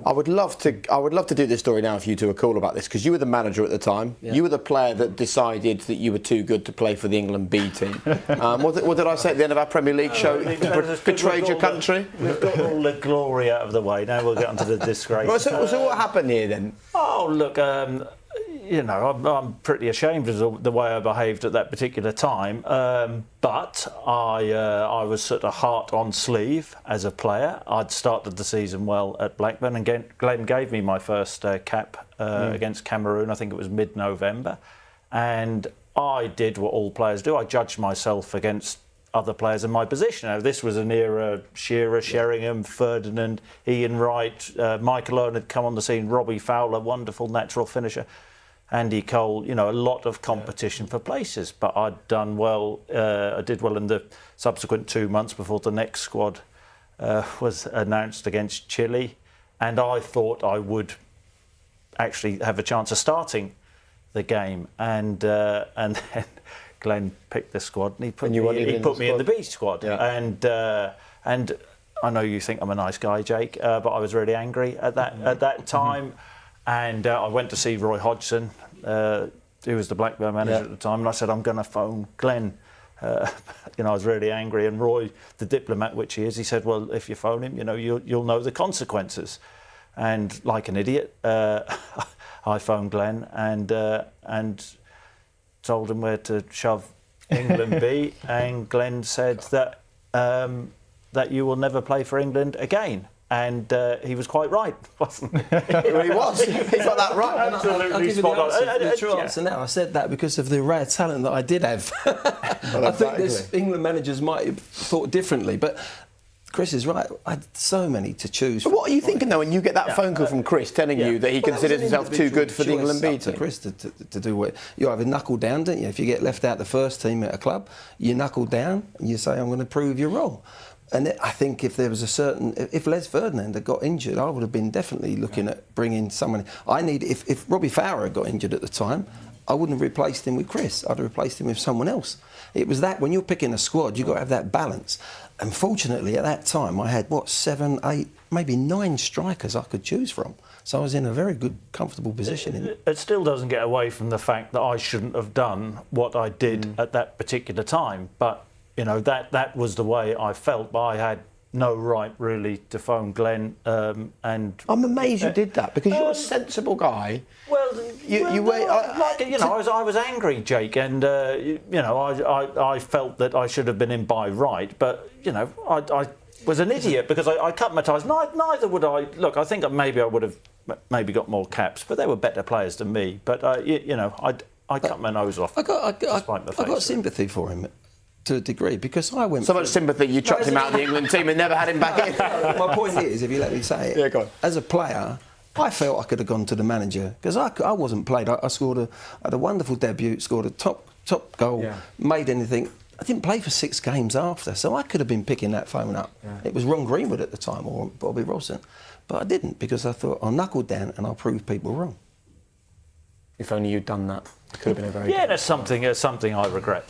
I would love to do this story now if you two are cool about this, because you were the manager at the time. Yeah. You were the player that decided that you were too good to play for the England B team. What did I say at the end of our Premier League show? Betrayed your country? We've got all the glory out of the way. Now we'll get on to the disgrace. Well, so what happened here then? Oh, look, you know, I'm pretty ashamed of the way I behaved at that particular time. But I was sort of heart on sleeve as a player. I'd started the season well at Blackburn, and Glenn gave me my first cap against Cameroon. I think it was mid-November. And I did what all players do. I judged myself against other players in my position. Now, this was an era, Shearer, Sheringham, Ferdinand, Ian Wright, Michael Owen had come on the scene, Robbie Fowler, wonderful natural finisher, Andy Cole, you know, a lot of competition for places. But I'd done well, I did well in the subsequent 2 months before the next squad was announced against Chile. And I thought I would actually have a chance of starting the game. And then Glenn picked the squad and he put me in the B squad. Yeah. And I know you think I'm a nice guy, Jake, but I was really angry at that time. And I went to see Roy Hodgson, who was the Blackburn manager at the time, and I said, I'm going to phone Glenn. You know, I was really angry. And Roy, the diplomat which he is, he said, well, if you phone him, you know, you'll know the consequences. And like an idiot, I phoned Glenn and told him where to shove England B, and Glenn said that you will never play for England again. And he was quite right, wasn't he? Well, he was. He got that right. Absolutely spot on. The true answer now, I said that because of the rare talent that I did have. Well, I think this England managers might have thought differently, but Chris is right. I had so many to choose from. But what are you thinking though when you get that phone call from Chris telling you that he considers himself too good for the England B team? Chris to do what you either knuckle down, don't you? If you get left out the first team at a club, you knuckle down and you say, "I'm going to prove you wrong." And I think if there was if Les Ferdinand had got injured, I would have been definitely looking at bringing someone. If Robbie Fowler had got injured at the time, I wouldn't have replaced him with Chris. I'd have replaced him with someone else. It was that when you're picking a squad, you've got to have that balance. And fortunately, at that time, I had 7, 8, maybe 9 strikers I could choose from. So I was in a very good, comfortable position. It still doesn't get away from the fact that I shouldn't have done what I did at that particular time. But you know, that was the way I felt, but I had no right really to phone Glenn. And I'm amazed you did that, because you're a sensible guy. Well, I was angry, Jake, and you know, I felt that I should have been in by right, but you know, I was an idiot because I cut my ties. Neither would I. Look, I think maybe I would have got more caps, but they were better players than me. But you know, I cut my nose off. I got sympathy for him. To a degree, because I went... So much sympathy, you chucked him out of the England team and never had him back in. My point is, if you let me say it, go on. As a player, I felt I could have gone to the manager, because I wasn't played. I had a wonderful debut, scored a top goal, made anything. I didn't play for 6 games after, so I could have been picking that phone up. Yeah. It was Ron Greenwood at the time, or Bobby Robson. But I didn't, because I thought, I'll knuckle down and I'll prove people wrong. If only you'd done that, it could have been a very good... that's something I regret.